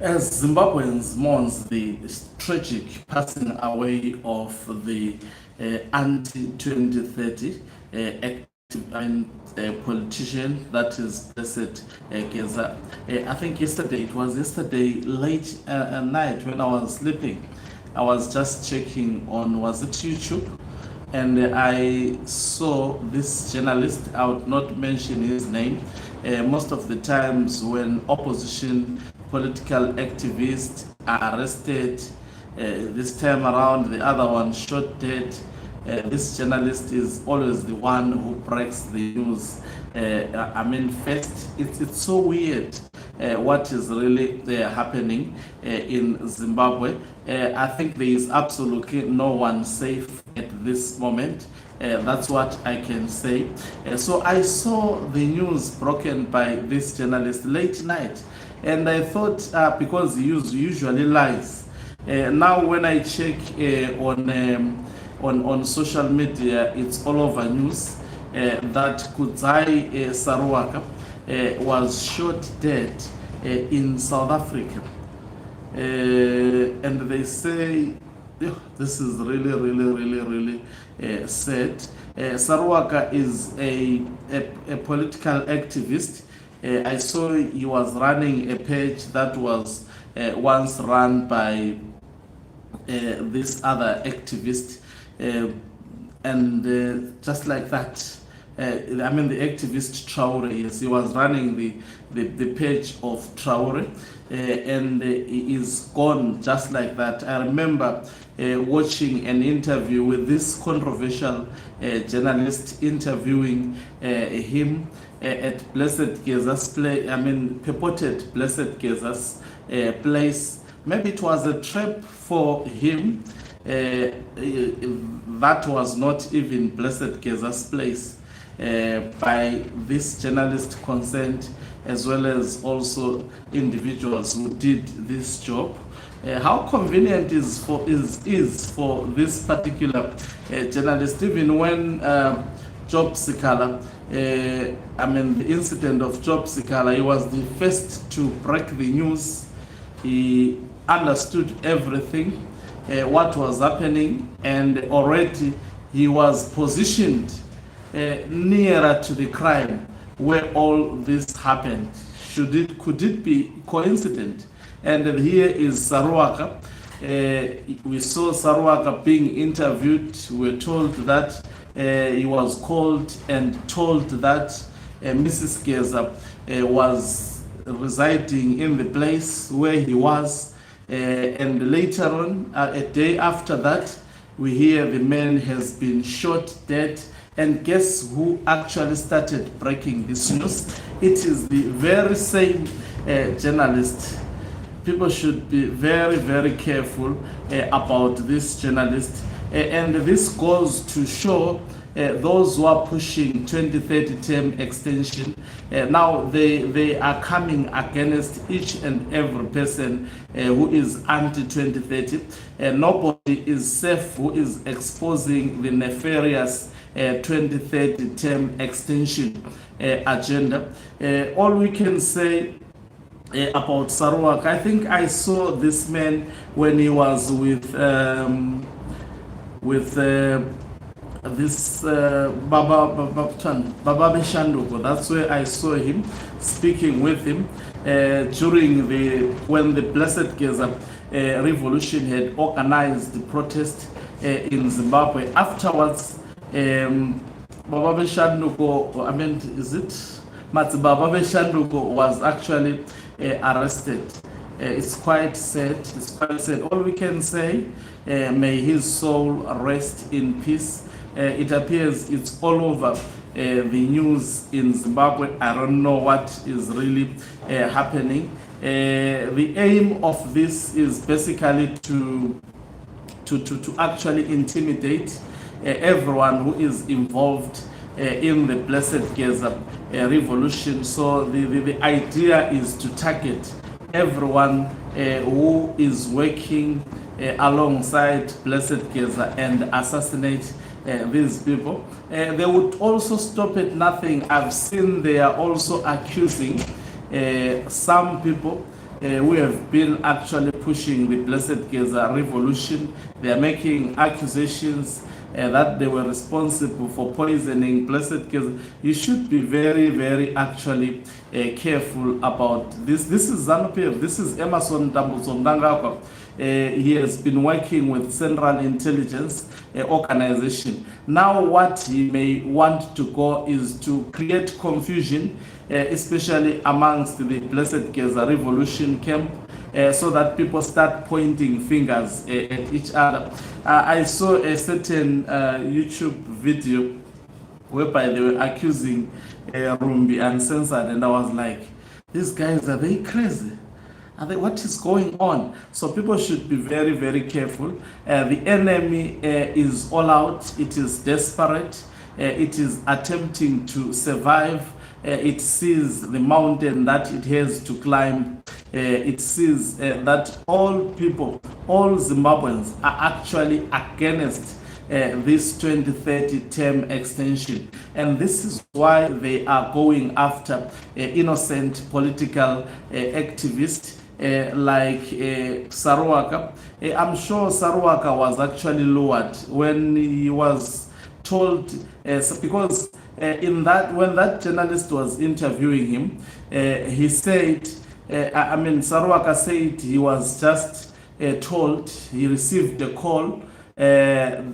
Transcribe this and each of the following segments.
As Zimbabweans mourns the tragic passing away of the anti-2030 active and politician, that is Blessed Geza. I think it was yesterday late night when I was sleeping. I was just checking on, was it YouTube? And I saw this journalist, I would not mention his name. Most of the times when opposition political activists are arrested, this time around the other one shot dead, this journalist is always the one who breaks the news. First, it's so weird what is really happening in Zimbabwe. I think there is absolutely no one safe at this moment. That's what I can say. So I saw the news broken by this journalist late night, and I thought because he usually lies. Now when I check on social media, it's all over news that Kudzai Saruwaka was shot dead in South Africa. And they say, this is really sad. Saruwaka is a political activist. I saw he was running a page that was once run by this other activist, and just like that, the activist Traore, yes, he was running the page of Traore, and he is gone just like that. I remember watching an interview with this controversial journalist interviewing him at Blessed Geza's place, purported Blessed Geza's place. Maybe it was a trap for him. That was not even Blessed Geza's place, by this journalist concerned, as well as also individuals who did this job. How convenient is for this particular journalist, even when Job Sikala, the incident of Job Sikala, he was the first to break the news. He understood everything, what was happening, and already he was positioned nearer to the crime where all this happened. Could it be coincident? And here is Saruwaka. We saw Saruwaka being interviewed. We were told that he was called and told that Mrs. Geza was residing in the place where he was, and later on, a day after that, we hear the man has been shot dead. And guess who actually started breaking this news? It is the very same journalist. People should be very careful about this journalist. And this goes to show those who are pushing 2030 term extension, now they are coming against each and every person who is anti-2030. Nobody is safe who is exposing the nefarious 2030 term extension agenda. All we can say about Saruwaka, I think I saw this man when he was with this Baba Beshanduko. That's where I saw him speaking with him during when the Blessed Geza revolution had organized the protest in Zimbabwe. Afterwards, Baba Beshanduko, Baba Beshanduko was actually arrested. It's quite sad. All we can say, may his soul rest in peace. It appears it's all over the news in Zimbabwe. I don't know what is really happening. The aim of this is basically to actually intimidate everyone who is involved in the Blessed Geza revolution. So the idea is to target everyone who is working alongside Blessed Geza and assassinate these people. They would also stop at nothing. I've seen they are also accusing some people we have been actually pushing the Blessed Geza revolution. They are making accusations that they were responsible for poisoning Blessed Geza. You should be very, very actually careful about this. This is ZANU-PF. This is Emerson Mnangagwa. He has been working with Central Intelligence Organization. Now what he may want to go is to create confusion, especially amongst the Blessed Geza revolution camp, so that people start pointing fingers at each other. I saw a certain YouTube video whereby they were accusing Rumbi Uncensored, and I was like, these guys, are they crazy? What is going on? So people should be very, very careful. The enemy is all out. It is desperate. It is attempting to survive. It sees the mountain that it has to climb. It sees that all people, all Zimbabweans are actually against this 2030 term extension. And this is why they are going after innocent political activists like Saruwaka. I'm sure Saruwaka was actually lured when he was told, because when that journalist was interviewing him, he said, Saruwaka said he was just told, he received a call to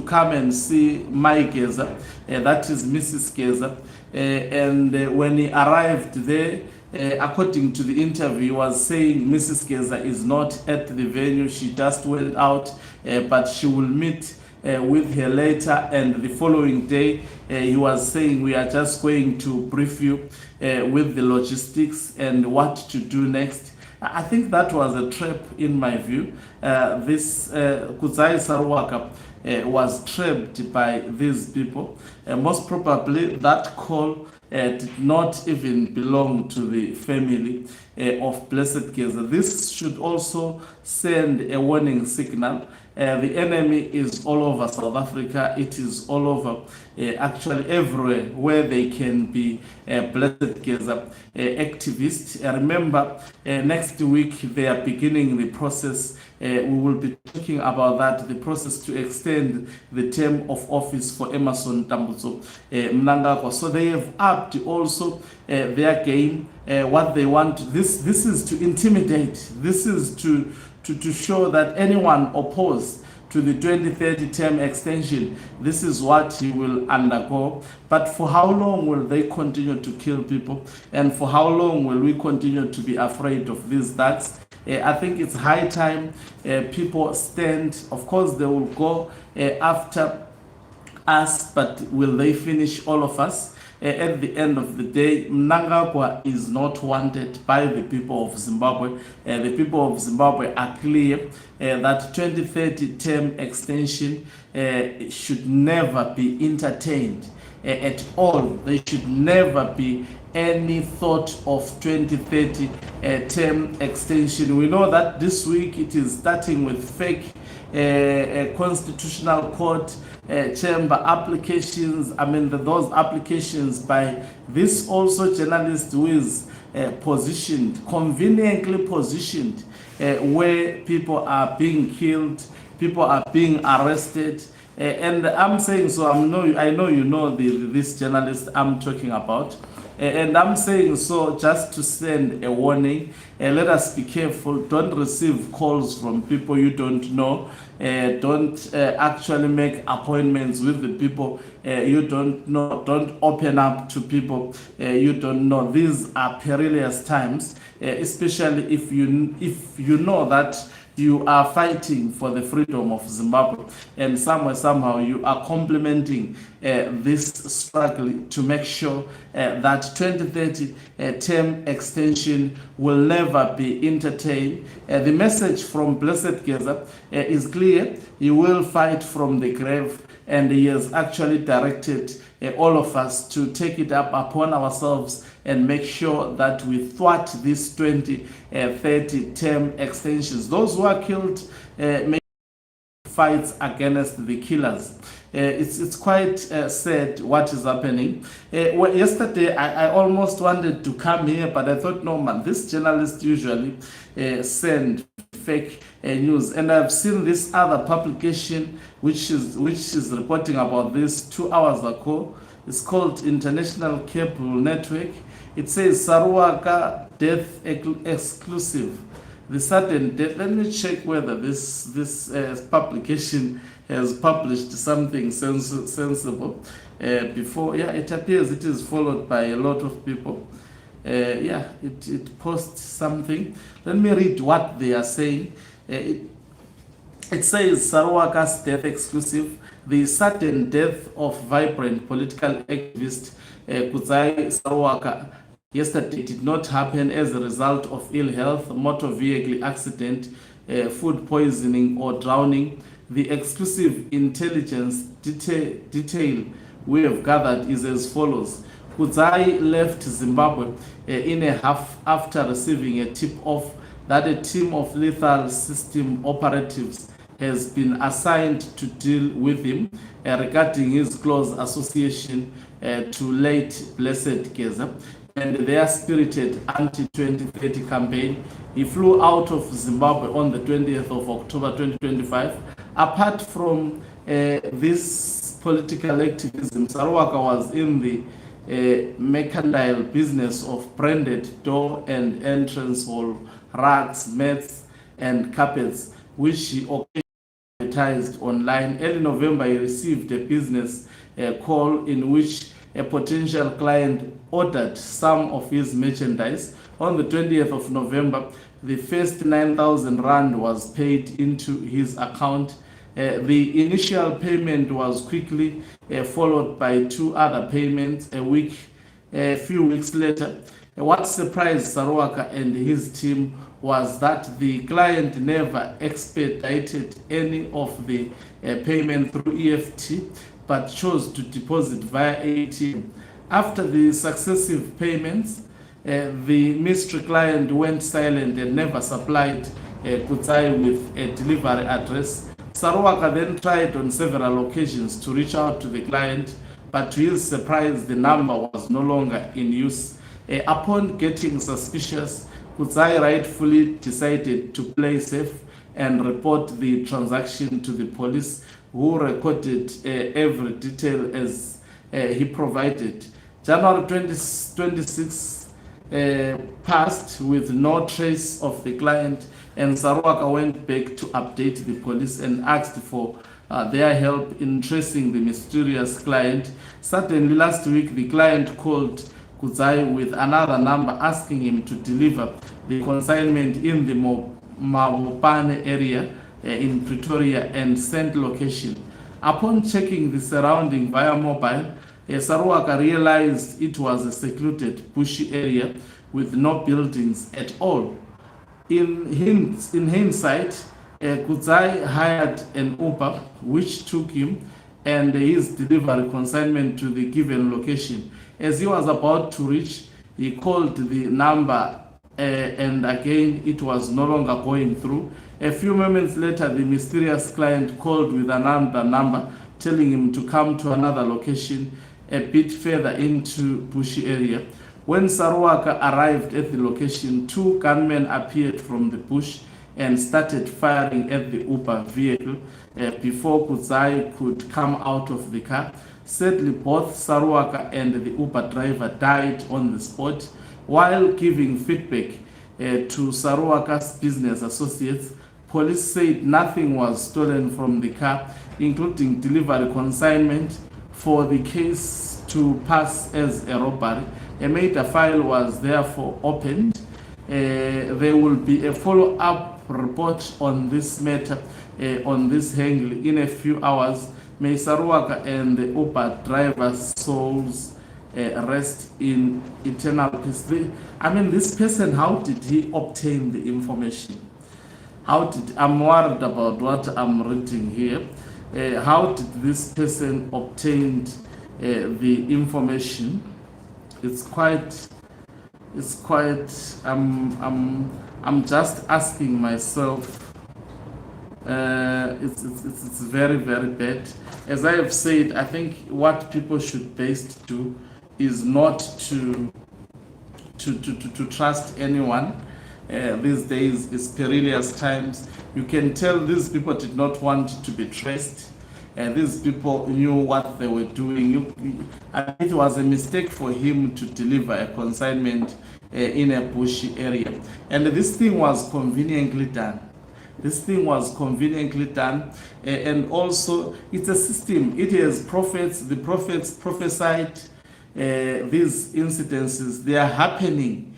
come and see my Geza, that is Mrs. Geza, and when he arrived there, according to the interview, he was saying Mrs. Geza is not at the venue. She just went out, but she will meet with her later. And the following day, he was saying, we are just going to brief you with the logistics and what to do next. I think that was a trap in my view. This Kudzai Saruwaka was trapped by these people. Most probably that call did not even belong to the family of Blessed Geza. This should also send a warning signal. The enemy is all over South Africa. It is all over, actually everywhere where they can be Blessed Geza activists. Remember, next week they are beginning the process. We will be talking about that, the process to extend the term of office for Emerson Mnangagwa. So they have upped also their game. What they want, this is to intimidate. This is to show that anyone opposed to the 2030 term extension, this is what he will undergo. But for how long will they continue to kill people? And for how long will we continue to be afraid of these thugs? I think it's high time people stand. Of course, they will go after us, but will they finish all of us? At the end of the day, Mnangagwa is not wanted by the people of Zimbabwe. The people of Zimbabwe are clear that 2030 term extension should never be entertained at all. There should never be any thought of 2030 term extension. We know that this week it is starting with fake constitutional court chamber applications. Those applications by this also journalist who is conveniently positioned, where people are being killed, people are being arrested. And I'm saying, so I know you know this journalist I'm talking about. And I'm saying so just to send a warning. Let us be careful. Don't receive calls from people you don't know. Don't actually make appointments with the people you don't know. Don't open up to people you don't know. These are perilous times, especially if you know that you are fighting for the freedom of Zimbabwe, and somehow you are complementing this struggle to make sure that 2030 term extension will never be entertained. The message from Blessed Geza is clear. He will fight from the grave, and he has actually directed all of us to take it up upon ourselves and make sure that we thwart these 2030 term extensions. Those who are killed may fight against the killers. It's quite sad what is happening. Well, yesterday, I almost wanted to come here, but I thought, no, man, this journalist usually send fake news. And I've seen this other publication which is reporting about this 2 hours ago. It's called International Cable Network. It says Saruaka death exclusive. The sudden death. Let me check whether this publication has published something sensible before. Yeah, it appears it is followed by a lot of people. Yeah, it posts something. Let me read what they are saying. It says Sarawaka's death exclusive. The sudden death of vibrant political activist Kudzai Sarawaka yesterday did not happen as a result of ill health, motor vehicle accident, food poisoning, or drowning. The exclusive intelligence detail we have gathered is as follows. Kudzai left Zimbabwe in a half after receiving a tip-off that a team of lethal system operatives has been assigned to deal with him regarding his close association to late Blessed Geza and their spirited anti-2030 campaign. He flew out of Zimbabwe on the 20th of October 2025. Apart from this political activism, Sarawaka was in the mercantile business of branded door and entrance hall rugs, mats, and carpets, which he advertised online. Early November, he received a business call in which a potential client ordered some of his merchandise. On the 20th of November, the first 9,000 Rand was paid into his account. The initial payment was quickly followed by 2 other payments a few weeks later. What surprised Sarawaka and his team was that the client never expedited any of the payment through EFT, but chose to deposit via ATM. After the successive payments, the mystery client went silent and never supplied Kudzai with a delivery address. Sarawaka then tried on several occasions to reach out to the client, but to his surprise, the number was no longer in use. Upon getting suspicious, Kudzai rightfully decided to play safe and report the transaction to the police, who recorded every detail as he provided. January 2026 passed with no trace of the client, and Sarawaka went back to update the police and asked for their help in tracing the mysterious client. Suddenly, last week, the client called Kudzai with another number asking him to deliver the consignment in the Mabopane area in Pretoria and sent location. Upon checking the surrounding via mobile, Sarawaka realized it was a secluded bushy area with no buildings at all. In hindsight, Kudzai hired an Uber which took him and his delivery consignment to the given location. As he was about to reach, he called the number and again it was no longer going through. A few moments later, the mysterious client called with another number telling him to come to another location a bit further into bushy area. When Sarawaka arrived at the location, 2 gunmen appeared from the bush and started firing at the Uber vehicle before Kudzai could come out of the car. Sadly, both Sarawaka and the Uber driver died on the spot. While giving feedback to Sarawaka's business associates, police said nothing was stolen from the car, including delivery consignment, for the case to pass as a robbery. A matter file was therefore opened. There will be a follow-up report on this matter on this angle in a few hours. May Sarawaka and the Uber driver's souls rest in eternal peace. This person, how did he obtain the information? I'm worried about what I'm reading here. How did this person obtain the information? It's quite. I'm just asking myself It's very, very bad. As I have said, I think what people should best do is not to trust anyone. These days is perilous times. You can tell these people did not want to be traced. These people knew what they were doing. It was a mistake for him to deliver a consignment in a bushy area. And this thing was conveniently done. This thing was conveniently done, and also it's a system. It has prophets. The prophets prophesied these incidences. They are happening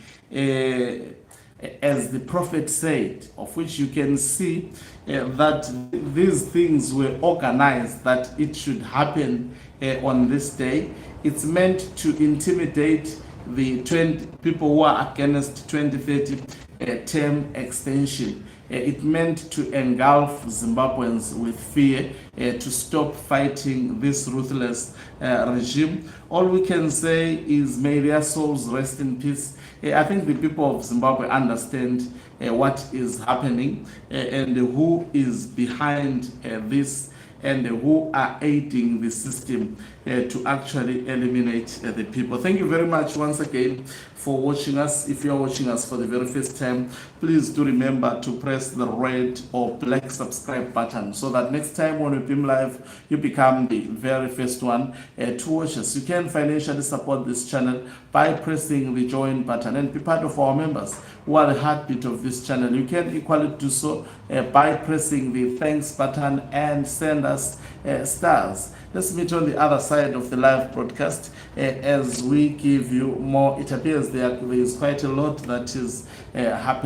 as the prophet said, of which you can see that these things were organized, that it should happen on this day. It's meant to intimidate the 20 people who are against 2030 term extension. It meant to engulf Zimbabweans with fear, to stop fighting this ruthless regime. All we can say is may their souls rest in peace. I think the people of Zimbabwe understand what is happening and who is behind this and who are aiding the system to actually eliminate the people. Thank you very much once again for watching us. If you are watching us for the very first time, please do remember to press the red or black subscribe button so that next time when we beam live, you become the very first one to watch us. You can financially support this channel by pressing the join button and be part of our members who are the heartbeat of this channel. You can equally do so by pressing the thanks button and send us stars. Let's meet on the other side of the live broadcast as we give you more. It appears there is quite a lot that is happening.